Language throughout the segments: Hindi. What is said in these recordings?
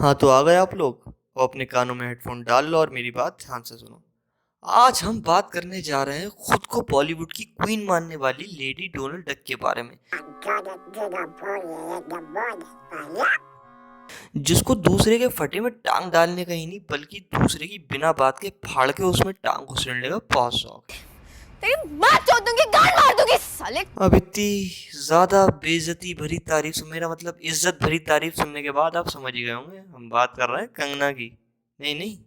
हाँ तो आ गए आप लोग। और अपने कानों में हेडफोन डाल लो और मेरी बात ध्यान से सुनो। आज हम बात करने जा रहे हैं खुद को बॉलीवुड की क्वीन मानने वाली लेडी डोनाल्ड डक के बारे में, जिसको दूसरे के फटे में टांग डालने का ही नहीं बल्कि दूसरे की बिना बात के फाड़ के उसमें टांग घुसेड़ने का बहुत शौक है। तेरी माँ चोद दूंगी, गाल मार दूंगी साले। अब इतनी ज्यादा बेइज्जती भरी तारीफ मेरा मतलब इज्जत भरी तारीफ सुनने के बाद आप समझ ही गए होंगे हम बात कर रहे हैं कंगना की। नहीं नहीं,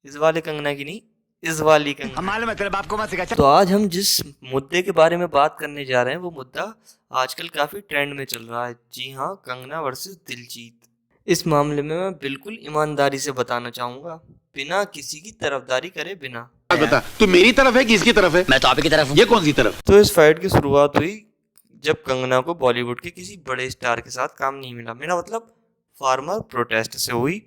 इस वाले कंगना की नहीं, इस वाली कंगना। तेरे बाप को मत सिखा। तो आज हम जिस मुद्दे के बारे में बात करने जा रहे हैं वो मुद्दा आजकल काफी ट्रेंड में चल रहा है। जी हाँ, कंगना वर्सेस दिलजीत। इस मामले में मैं बिल्कुल ईमानदारी से बताना चाहूंगा, बिना किसी की तरफदारी करे बिना। बता, तू मेरी तरफ है कि इसकी तरफ है? मैं तो आप ही की तरफ हूँ। ये कौन सी तरफ? तो इस फाइट की शुरुआत हुई जब कंगना को बॉलीवुड के किसी बड़े स्टार के साथ काम नहीं मिला। मेरा मतलब फार्मर प्रोटेस्ट से हुई,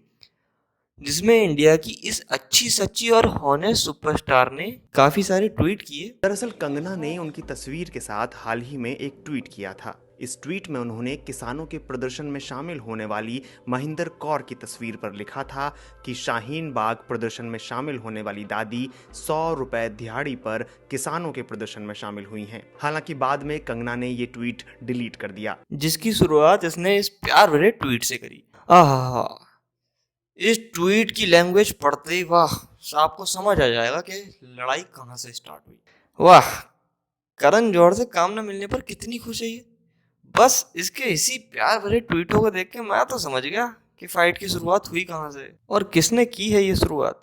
जिसमें इंडिया की इस अच्छी सच्ची और हॉनेस्ट सुपरस्टार ने काफी सारे ट्वीट किए। दरअसल कंगना ने उनकी तस्वीर के साथ हाल ही में एक ट्वीट किया था। इस ट्वीट में उन्होंने किसानों के प्रदर्शन में शामिल होने वाली महिंदर कौर की तस्वीर पर लिखा था कि शाहीन बाग प्रदर्शन में शामिल होने वाली दादी 100 रुपए दिहाड़ी पर किसानों के प्रदर्शन में शामिल हुई हैं। हालांकि बाद में कंगना ने ये ट्वीट डिलीट कर दिया, जिसकी शुरुआत इसने इस प्यार भरे ट्वीट से करी। आहा, इस ट्वीट की लैंग्वेज पढ़ते ही वाह, आपको समझ आ जाएगा कि लड़ाई कहाँ से स्टार्ट हुई। वाह, करण जौहर से काम न मिलने पर कितनी खुश है ये। बस इसके इसी प्यार भरे ट्वीटों को देख के मैं तो समझ गया कि फाइट की शुरुआत हुई कहाँ से और किसने की है ये शुरुआत।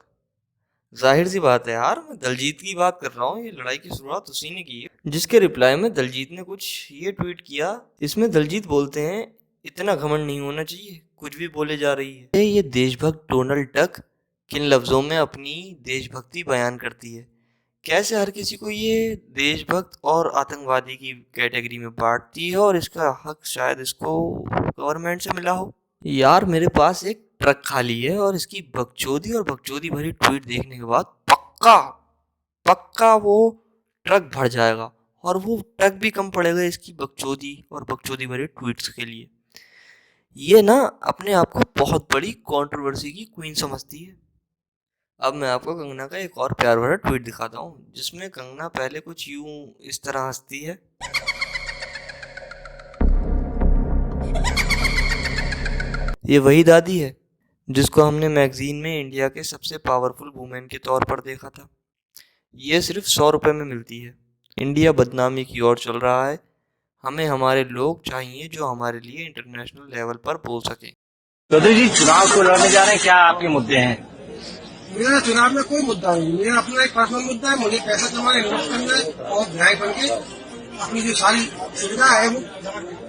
जाहिर सी बात है यार, मैं दलजीत की बात कर रहा हूँ। ये लड़ाई की शुरुआत उसी ने की है, जिसके रिप्लाई में दलजीत ने कुछ ये ट्वीट किया। इसमें दलजीत बोलते हैं, इतना घमंड नहीं होना चाहिए, कुछ भी बोले जा रही है। ये देशभक्त डोनाल्ड डक किन लफ्जों में अपनी देशभक्ति बयान करती है, कैसे हर किसी को ये देशभक्त और आतंकवादी की कैटेगरी में बांटती है और इसका हक शायद इसको गवर्नमेंट से मिला हो। यार मेरे पास एक ट्रक खाली है और इसकी बकचोदी और बकचोदी भरी ट्वीट देखने के बाद पक्का पक्का वो ट्रक भर जाएगा और वो ट्रक भी कम पड़ेगा इसकी बकचोदी और बकचोदी भरे ट्वीट्स के लिए। ये ना अपने आप को बहुत बड़ी कंट्रोवर्सी की क्वीन समझती है। अब मैं आपको कंगना का एक और प्यार भरा ट्वीट दिखाता हूँ, जिसमें कंगना पहले कुछ यूं इस तरह हंसती है। ये वही दादी है जिसको हमने मैगजीन में इंडिया के सबसे पावरफुल वुमेन के तौर पर देखा था। ये सिर्फ 100 रुपए में मिलती है। इंडिया बदनामी की ओर चल रहा है। हमें हमारे लोग चाहिए जो हमारे लिए इंटरनेशनल लेवल पर बोल सके। चौधरी जी, चुनाव को लड़ने जा रहे हैं, क्या आपके मुद्दे हैं? मेरा चुनाव में कोई मुद्दा नहीं, मेरा अपना एक पर्सनल मुद्दा है। मुझे पैसा कमाना, इन्वेस्ट करना है और विधायक बन के अपनी जो सारी सुविधा है वो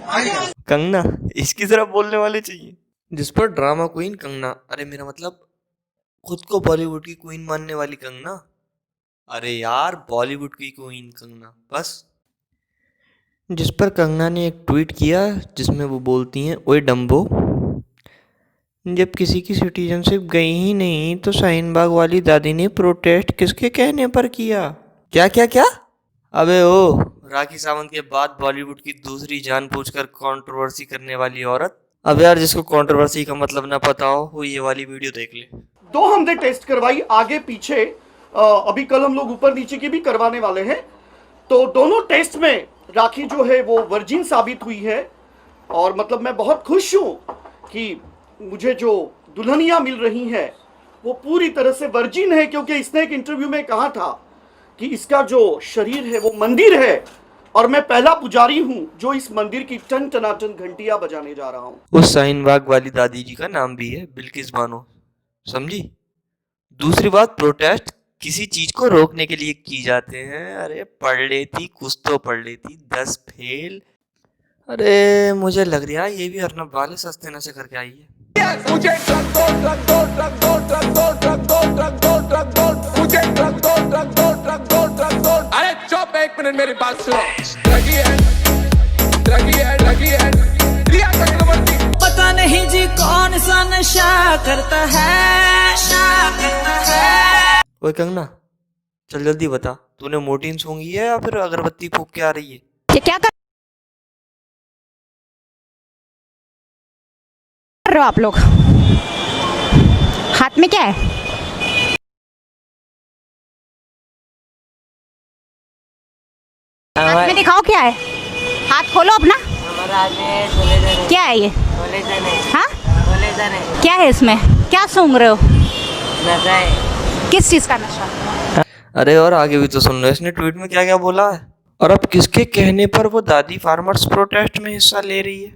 आई है। कंगना इसकी तरह बोलने वाले चाहिए। जिस पर ड्रामा क्वीन कंगना, अरे मेरा मतलब खुद को बॉलीवुड की क्वीन मानने वाली कंगना। अरे यार, बॉलीवुड की क्वीन कंगना बस। जिस पर कंगना ने एक ट्वीट किया जिसमें वो बोलती हैं, ओए डम्बो, जब किसी की सिटीजनशिप गई ही नहीं तो शाहीन बाग वाली दादी ने प्रोटेस्ट किसके कहने पर किया? क्या क्या क्या? अबे ओ, राखी सावंत के बाद बॉलीवुड की दूसरी जान पूछकर कंट्रोवर्सी करने वाली औरत। अब यार, जिसको कंट्रोवर्सी का मतलब ना पता हो वो ये वाली वीडियो देख ले। दो हमने टेस्ट करवाई, आगे पीछे। अभी कल हम लोग ऊपर नीचे की भी करवाने वाले हैं। तो दोनों टेस्ट में राखी जो है वो वर्जिन साबित हुई है। और मतलब मैं बहुत खुश हूँ कि मुझे जो दुल्हनियां मिल रही हैं वो पूरी तरह से वर्जिन है, क्योंकि इसने एक इंटरव्यू में कहा था कि इसका जो शरीर है वो मंदिर है और मैं पहला पुजारी हूं जो इस मंदिर की टन टनाटन घंटियां बजाने जा रहा हूं। उस शाहीन बाग वाली दादी जी का नाम भी है बिल्किस बानो, समझी? दूसरी बात, प्रोटेस्ट किसी चीज को रोकने के लिए की जाते हैं। अरे पढ़ लेती, कुछ तो पढ़ लेती, 10 फेल। अरे मुझे लग रहा है ये भी अर्नब वाले सस्ते नशे करके आई है। मुझे ट्रक दो, ट्रक दो, ट्रक दो, ट्रक दो, ट्रक दो, ट्रक दो, ट्रक दो, मुझे ट्रक दो, ट्रक दो, ट्रक दो, ट्रक दो। अरे चुप, एक मिनट मेरी बात सुनो। लगी है, लगी है, लगी है, रिया चक्रवर्ती। पता नहीं जी कौन सा नशा करता है, नशा करता है। ओए कंगना, चल जल्दी बता, तूने मोर्टीन सूंघी है या फिर अगरबत्ती फूंक के आ रही है? ये क्या कर रहे हो आप लोग? हाथ में क्या है? हाथ में दिखाओ क्या है? हाथ खोलो अपना। क्या है ये? हाँ? क्या है इसमें? क्या सूंघ रहे हो? किस चीज का नशा? अरे और आगे भी तो सुन लो इसने ट्वीट में क्या क्या बोला है। और अब किसके कहने पर वो दादी फार्मर्स प्रोटेस्ट में हिस्सा ले रही है।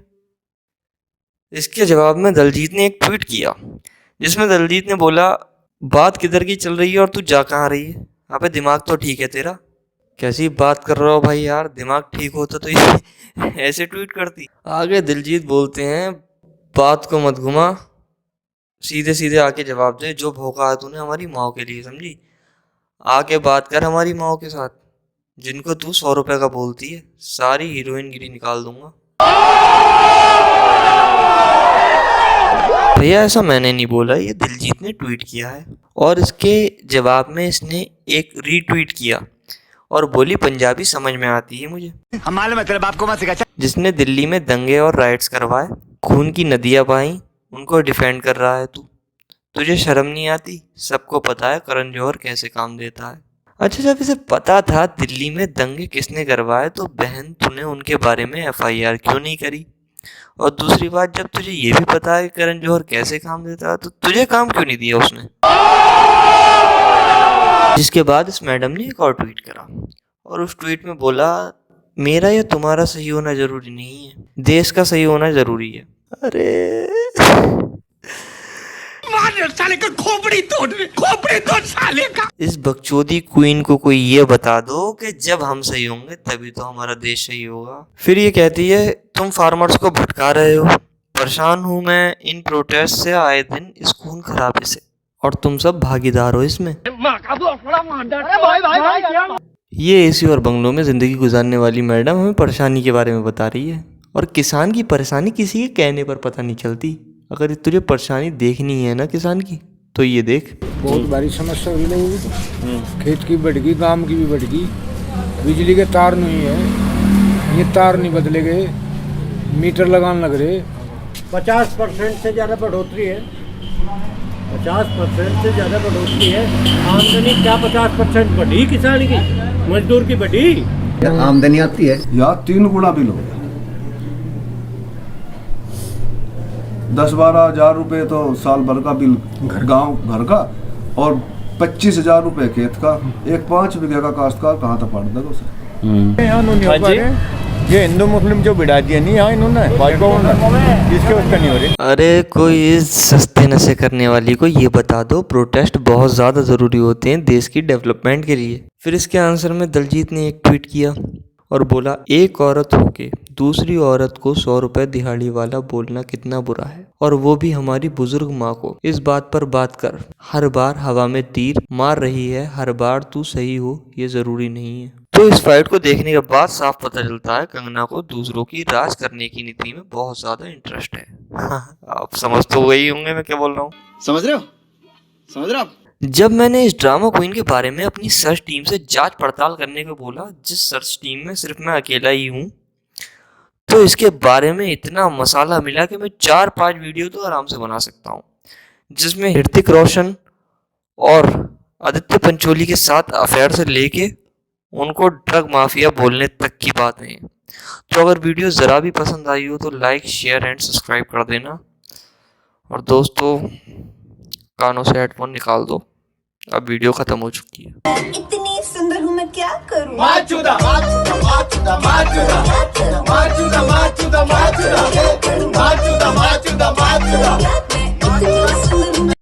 इसके जवाब में दलजीत ने एक ट्वीट किया जिसमें दलजीत ने बोला, बात किधर की चल रही है और तू जा कहाँ रही है? अबे दिमाग तो ठीक है तेरा? कैसी बात कर रहा हो भाई यार, दिमाग ठीक होता तो ये ऐसे ट्वीट करती। आगे दिलजीत बोलते हैं, बात को मत घुमा, सीधे सीधे आके जवाब दे। जो भोंका है तूने हमारी माँ के लिए, समझी? आके बात कर हमारी माँ के साथ जिनको तू 100 रुपए का बोलती है। सारी हीरोइन गिरी निकाल दूंगा। भैया ऐसा मैंने नहीं बोला, ये दिलजीत ने ट्वीट किया है। और इसके जवाब में इसने एक रीट्वीट किया और बोली, पंजाबी समझ में आती है मुझे। हमारे मतलब आपको मत सिखा। जिसने दिल्ली में दंगे और राइट्स करवाए, खून की नदियां बहाई, उनको डिफेंड कर रहा है तू। तुझे शर्म नहीं आती? सबको पता है करण जौहर कैसे काम देता है। अच्छा, जब इसे पता था दिल्ली में दंगे किसने करवाए तो बहन तूने उनके बारे में FIR क्यों नहीं करी? और दूसरी बात, जब तुझे ये भी पता है कि करण जौहर कैसे काम देता है तो तुझे काम क्यों नहीं दिया उसने? जिसके बाद इस मैडम ने एक और ट्वीट करा और उस ट्वीट में बोला, मेरा या तुम्हारा सही होना जरूरी नहीं है, देश का सही होना जरूरी है। अरे साले का खोपड़ी तोड़ साले का। इस बकचोदी क्वीन को कोई ये बता दो कि जब हम सही होंगे तभी तो हमारा देश सही होगा। फिर ये कहती है, तुम फार्मर्स को भटका रहे हो, परेशान हूं मैं इन प्रोटेस्ट से, आए दिन इस खून खराबे से, और तुम सब भागीदार हो इसमें। ये AC और बंगलों में जिंदगी गुजारने वाली मैडम हमें परेशानी के बारे में बता रही है। और किसान की परेशानी किसी के कहने पर पता नहीं चलती। अगर तुझे परेशानी देखनी है ना किसान की, तो ये देख। बहुत बड़ी समस्या हुई लोगों, खेत की बढ़ गई, गांव की भी बढ़ गई, बिजली के तार नहीं है, ये तार नहीं बदले गए, मीटर लगाने लग रहे। 50% से ज़्यादा बढ़ोतरी है, 50% से ज़्यादा बढ़ोतरी है। आमदनी क्या 50% बढ़ी किसान की, मजदूर की बढ़ी? आमदनी आती है यार 3 गुना बिल हो गया। 10-12 हजार रुपए तो साल भर का बिल गांव भर का, और 25 हजार रुपए खेत का। एक 5 बीघे का काश्तकार कहाँ तक पढ़ देगा उसे? ये हिंदू मुस्लिम जो बिड़ा दिया नहीं, यहाँ इन्होंने इसके उसका नहीं हो रही। अरे कोई इस सस्ते नशे करने वाली को ये बता दो, प्रोटेस्ट बहुत ज़्यादा ज़रूरी होते हैं देश की डेवलपमेंट के लिए। फिर इसके आंसर में दलजीत ने एक ट्वीट किया और बोला, एक औरत होके दूसरी औरत को 100 रुपए दिहाड़ी वाला बोलना कितना बुरा है, और वो भी हमारी बुजुर्ग माँ को। इस बात पर बात कर, हर बार हवा में तीर मार रही है, हर बार तू सही हो ये जरूरी नहीं है। तो इस फाइट को देखने के बाद साफ पता चलता है कंगना को दूसरों की राज करने की नीति में बहुत ज्यादा इंटरेस्ट है। आप समझ तो वही होंगे मैं क्या बोल रहा हूँ। समझ रहे हो आप? जब मैंने इस ड्रामा क्वीन के बारे में अपनी सर्च टीम से जांच पड़ताल करने को बोला, जिस सर्च टीम में सिर्फ मैं अकेला ही हूँ, तो इसके बारे में इतना मसाला मिला कि मैं 4-5 वीडियो तो आराम से बना सकता हूँ, जिसमें ऋतिक रोशन और आदित्य पंचोली के साथ अफेयर से लेके उनको ड्रग माफिया बोलने तक की बात है। तो अगर वीडियो ज़रा भी पसंद आई हो तो लाइक, शेयर एंड सब्सक्राइब कर देना। और दोस्तों, कानों से हेडफोन निकाल दो, अब वीडियो खत्म हो चुकी है। इतनी सुंदर हूँ मैं क्या करूँ? माचुदा